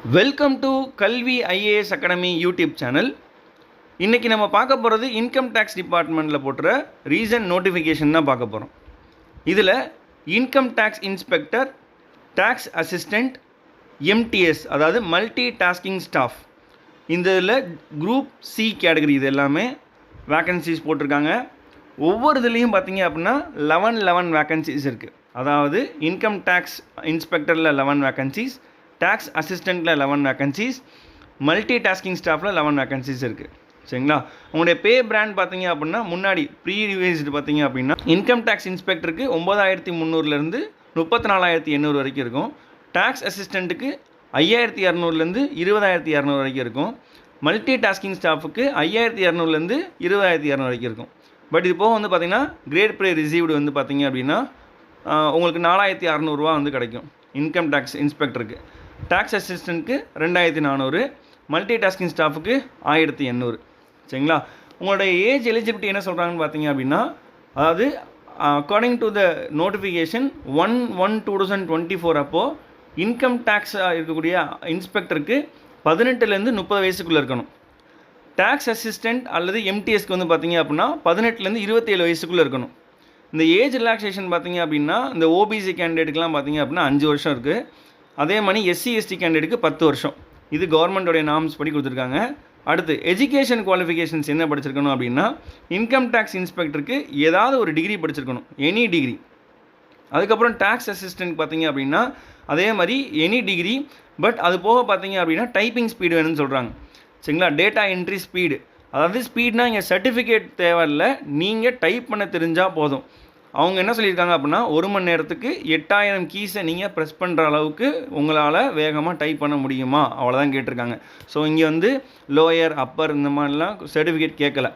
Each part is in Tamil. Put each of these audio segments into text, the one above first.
வெல்கம் டு கல்வி ஐஏஎஸ் அகாடமி யூடியூப் சேனல். இன்றைக்கி நம்ம பார்க்க போகிறது இன்கம் டேக்ஸ் டிபார்ட்மெண்ட்டில் போட்டுற ரீசன்ட் நோட்டிஃபிகேஷன் தான் பார்க்க போகிறோம். இதில் income tax inspector, tax assistant, MTS அதாவது மல்டி டாஸ்கிங் ஸ்டாஃப், இந்த இதில் குரூப் சி கேட்டகரி இது எல்லாமே வேக்கன்சிஸ் போட்டிருக்காங்க. ஒவ்வொரு இதுலேயும் பார்த்தீங்க அப்படின்னா 11 வேக்கன்சிஸ் இருக்குது. அதாவது இன்கம் டேக்ஸ் இன்ஸ்பெக்டரில் 11 வேக்கன்சிஸ், டேக்ஸ் அசிஸ்டண்ட்டில் 11 வேக்கன்சிஸ், மல்டி டாஸ்கிங் ஸ்டாஃபில் 11 வேக்கன்சிஸ் இருக்குது. சரிங்களா? உங்களுடைய பே பிராண்ட் பார்த்தீங்க அப்படின்னா முன்னாடி ப்ரீ ரிவைஸ்டு பார்த்தீங்க அப்படின்னா இன்கம் டேக்ஸ் இன்ஸ்பெக்டருக்கு 9300 34,800 வரைக்கும் இருக்கும். டேக்ஸ் அசிஸ்டண்ட்டுக்கு 5200 20,200 வரைக்கும் இருக்கும். மல்டி டாஸ்கிங் ஸ்டாஃபுக்கு 5200 20,200 வரைக்கும் இருக்கும். பட் இது போக வந்து பார்த்திங்கன்னா கிரேட் ப்ரே ரிசீவ்டு வந்து பார்த்திங்க அப்படின்னா உங்களுக்கு 4600 கிடைக்கும் இன்கம் டேக்ஸ் இன்ஸ்பெக்டருக்கு. டேக்ஸ் அசிஸ்டண்ட்டுக்கு 2400, மல்டி டாஸ்கிங் ஸ்டாஃபுக்கு 1800. சரிங்களா? உங்களுடைய ஏஜ் எலிஜிபிலிட்டி என்ன சொல்கிறாங்கன்னு பார்த்தீங்க அப்படின்னா, அதாவது அக்கார்டிங் டு த நோட்டிஃபிகேஷன் 1/1/2024 அப்போது இன்கம் டேக்ஸாக இருக்கக்கூடிய இன்ஸ்பெக்டருக்கு 18 30 வயசுக்குள்ளே இருக்கணும். டேக்ஸ் அசிஸ்டண்ட் அல்லது எம்டிஎஸ்க்கு வந்து பார்த்தீங்க அப்படின்னா 18 27 வயசுக்குள்ளே இருக்கணும். இந்த ஏஜ் ரிலாக்ஸேஷன் பார்த்தீங்க அப்படின்னா இந்த ஓபிசி கேண்டிடேட்டுக்கெலாம் பார்த்தீங்க அப்படின்னா 5 வருஷம் இருக்குது. அதே மாதிரி எஸ்சி எஸ்டி கேண்டிடேட்டுக்கு 10 வருஷம். இது கவர்மெண்ட்டோடைய நார்ம்ஸ் படி கொடுத்துருக்காங்க. அடுத்து எஜுகேஷன் குவாலிஃபிகேஷன்ஸ் என்ன படிச்சிருக்கணும் அப்படின்னா, இன்கம் டேக்ஸ் இன்ஸ்பெக்டருக்கு ஏதாவது ஒரு டிகிரி படிச்சிருக்கணும், எனி டிகிரி. அதுக்கப்புறம் டேக்ஸ் அசிஸ்டன்ட் பார்த்தீங்க அப்படின்னா அதே மாதிரி எனி டிகிரி. பட் அது போக பார்த்தீங்க அப்படின்னா டைப்பிங் ஸ்பீடு வேணும்னு சொல்கிறாங்க. சரிங்களா? டேட்டா என்ட்ரி ஸ்பீடு, அதாவது ஸ்பீட்னா இங்கே சர்டிஃபிகேட் தேவையில்லை, நீங்கள் டைப் பண்ண தெரிஞ்சால் போதும். அவங்க என்ன சொல்லியிருக்காங்க அப்படின்னா 1 மணி நேரத்துக்கு 8000 கீஸை நீங்கள் ப்ரெஸ் பண்ணுற அளவுக்கு உங்களால் வேகமாக டைப் பண்ண முடியுமா, அவ்வளோதான் கேட்டிருக்காங்க. ஸோ இங்கே வந்து லோயர் அப்பர் இந்த மாதிரிலாம் சர்டிஃபிகேட் கேட்கல.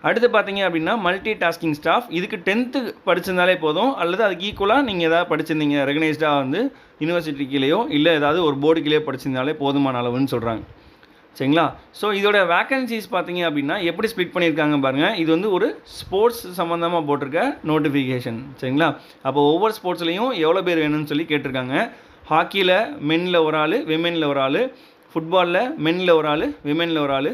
அடுத்து பார்த்தீங்க அப்படின்னா மல்டி டாஸ்கிங் ஸ்டாஃப், இதுக்கு 10th படிச்சிருந்தாலே போதும், அல்லது அதுக்கு ஈக்குவலாக நீங்கள் எதாவது படிச்சிருந்தீங்க ரெகனைஸ்டாக வந்து யூனிவர்சிட்டிக்கிலேயோ இல்லை ஏதாவது ஒரு போர்டுக்கிலேயோ படிச்சிருந்தாலே போதுமான அளவுன்னு சொல்கிறாங்க. சரிங்களா? ஸோ இதோட வேக்கன்சிஸ் பார்த்தீங்க அப்படின்னா எப்படி ஸ்ப்ளிட் பண்ணியிருக்காங்க பாருங்கள். இது வந்து ஒரு ஸ்போர்ட்ஸ் சம்மந்தமாக போட்டிருக்க நோட்டிஃபிகேஷன். சரிங்களா? அப்போ ஒவ்வொரு ஸ்போர்ட்ஸ்லேயும் எவ்வளோ பேர் வேணும்னு சொல்லி கேட்டிருக்காங்க. ஹாக்கியில் மென்னில் ஒரு ஆள், விமெனில் ஒரு ஆள், ஃபுட்பாலில் மென்னில் ஒரு ஆள், விமெனில் ஒரு ஆள்,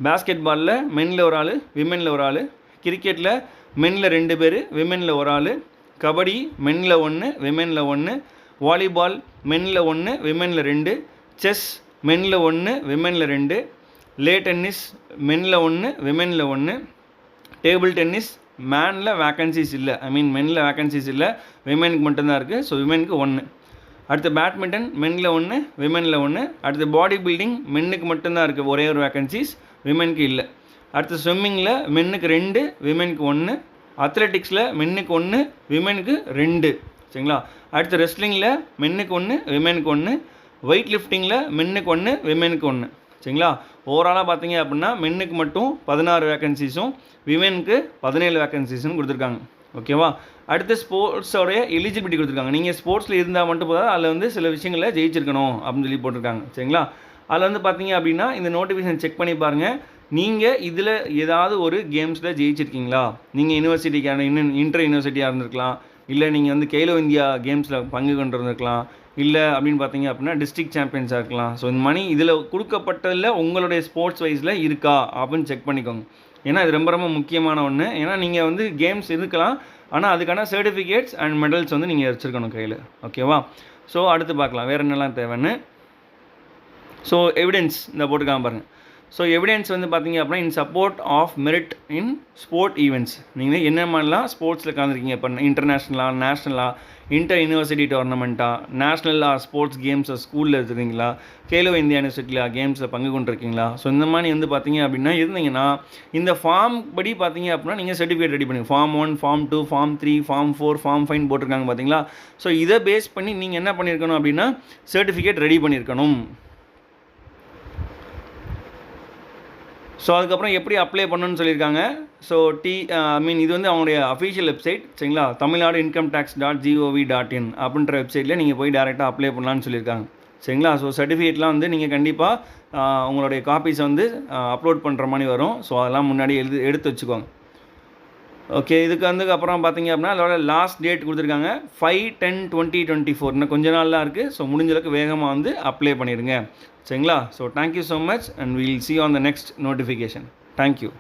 பேஸ்கெட் பாலில் மென்னில் ஒரு ஆள், விமெனில் ஒரு ஆள், கிரிக்கெட்டில் மென்னில் 2 பேர், விமெனில் ஒரு ஆள், கபடி மென்னில் 1 விமெனில் 1, வாலிபால் மென்னில் 1 விமெனில் 2, செஸ் மென்னில் 1 விமெனில் 2, லே டென்னிஸ் மென்னில் 1 விமெனில் 1, டேபிள் டென்னிஸ் மேனில் வேக்கன்சிஸ் இல்லை, மென்னில் வேக்கன்சிஸ் இல்லை, விமெனுக்கு மட்டும்தான் இருக்குது. ஸோ விமெனுக்கு 1. அடுத்து பேட்மிண்டன் மென்னில் 1 விமெனில் 1. அடுத்து பாடி பில்டிங் மென்னுக்கு மட்டும்தான் இருக்குது, ஒரே ஒரு வேக்கன்சிஸ், விமெனுக்கு இல்லை. அடுத்து ஸ்விம்மிங்கில் மென்னுக்கு 2 விமெனுக்கு 1. அத்லெட்டிக்ஸில் மென்னுக்கு 1 விமெனுக்கு 2. சரிங்களா? அடுத்து ரெஸ்லிங்கில் மென்னுக்கு 1 விமெனுக்கு 1. வெயிட் லிஃப்டிங்கில் மென்னுக்கு 1 விமெனுக்கு 1. சரிங்களா? ஓவராலாக பார்த்தீங்க அப்படின்னா மென்னுக்கு மட்டும் 16 வேக்கன்சிஸும் விமெனுக்கு 17 வேக்கன்சிஸும் கொடுத்துருக்காங்க. ஓகேவா? அடுத்து ஸ்போர்ட்ஸோடைய எலிஜிபிலிட்டி கொடுத்துருக்காங்க. நீங்கள் ஸ்போர்ட்ஸில் இருந்தால் மட்டும் போதாது, அதில் வந்து சில விஷயங்களில் ஜெயிச்சிருக்கணும் அப்படின்னு சொல்லி போட்டிருக்காங்க. சரிங்களா? அதில் வந்து பார்த்தீங்க அப்படின்னா இந்த நோட்டிஃபிகேஷன் செக் பண்ணி பாருங்கள். நீங்கள் இதில் ஏதாவது ஒரு கேம்ஸில் ஜெயிச்சிருக்கீங்களா? நீங்கள் யூனிவர்சிட்டிக்கான இன்டர் யூனிவர்சிட்டியாக இருந்திருக்கலாம், இல்லை நீங்கள் வந்து கேலோ இந்தியா கேம்ஸில் பங்கு கொண்டு இருந்திருக்கலாம், இல்லை அப்படின்னு பார்த்தீங்க அப்படின்னா டிஸ்ட்ரிக்ட் சாம்பியன்ஸாக இருக்கலாம். ஸோ இந்த மணி இதில் கொடுக்கப்பட்டதில் உங்களுடைய ஸ்போர்ட்ஸ் வைஸில் இருக்கா அப்படின்னு செக் பண்ணிக்கோங்க. ஏன்னா இது ரொம்ப ரொம்ப முக்கியமான ஒன்று. ஏன்னா நீங்கள் வந்து கேம்ஸ் இருக்கலாம், ஆனால் அதுக்கான சர்டிஃபிகேட்ஸ் அண்ட் மெடல்ஸ் வந்து நீங்கள் வச்சுருக்கணும் கையில். ஓகேவா? ஸோ அடுத்து பார்க்கலாம் வேறு என்னெல்லாம் தேவைன்னு. ஸோ எவிடன்ஸ் இந்த போட்டுக்காம பாருங்கள். ஸோ எவிடன்ஸ் வந்து பார்த்தீங்க அப்படின்னா in support of merit in sport events, நீங்கள் என்ன மாதிரிலாம் ஸ்போர்ட்ஸில் கலந்துருக்கீங்க, இப்போ இன்டர்நேஷ்னலாக, நேஷ்னலாக, இன்டர் யூனிவர்சிட்டி டோர்னமெண்ட்டாக, நேஷ்னலாக ஸ்போர்ட்ஸ் கேம்ஸை ஸ்கூலில் எடுத்துருக்கீங்களா, கேலோ இந்தியா யூனிவர்சிட்டியில் கேம்ஸில் பங்கு கொண்டிருக்கீங்களா. ஸோ இந்த மாதிரி வந்து பார்த்தீங்க அப்படின்னா இருந்தீங்கன்னா இந்த ஃபார்ம் படி பார்த்தீங்க அப்படின்னா நீங்கள் சர்டிஃபிகேட் ரெடி பண்ணுங்க. Form 1, form 2, form 3, form 4, form 5 போட்டிருக்காங்க பார்த்தீங்களா. ஸோ இதை பேஸ் பண்ணி நீங்கள் என்ன பண்ணியிருக்கணும் அப்படின்னா சர்டிஃபிகேட் ரெடி பண்ணியிருக்கணும். ஸோ அதுக்கப்புறம் எப்படி அப்ளை பண்ணணும்னு சொல்லியிருக்காங்க. ஸோ இது வந்து அவங்களுடைய அஃபீஷியல் வெப்சைட். சரிங்களா? தமிழ்நாடு இன்கம் டேக்ஸ் .gov.in அப்படின்ற வெப்சைட்டில் நீங்கள் போய் டேரெக்டாக அப்ளை பண்ணலான்னு சொல்லியிருக்காங்க. சரிங்களா? ஸோ சர்டிஃபிகேட்லாம் வந்து நீங்கள் கண்டிப்பாக உங்களுடைய காப்பீஸை வந்து அப்லோட் பண்ணுற மாதிரி வரும். ஸோ அதெல்லாம் முன்னாடி எடுத்து வச்சுக்கோங்க. ஓகே, இதுக்கு வந்து அப்புறம் பார்த்தீங்க அப்படின்னா அதோட லாஸ்ட் டேட் கொடுத்துருக்காங்க 5/10/2024. இன்னும் கொஞ்ச நாள் தான் இருக்குது. ஸோ முடிஞ்ச அளவுக்கு வேகமாக வந்து அப்ளை பண்ணிடுங்க. சரிங்களா? So thank you so much and will see you on the next notification. Thank you.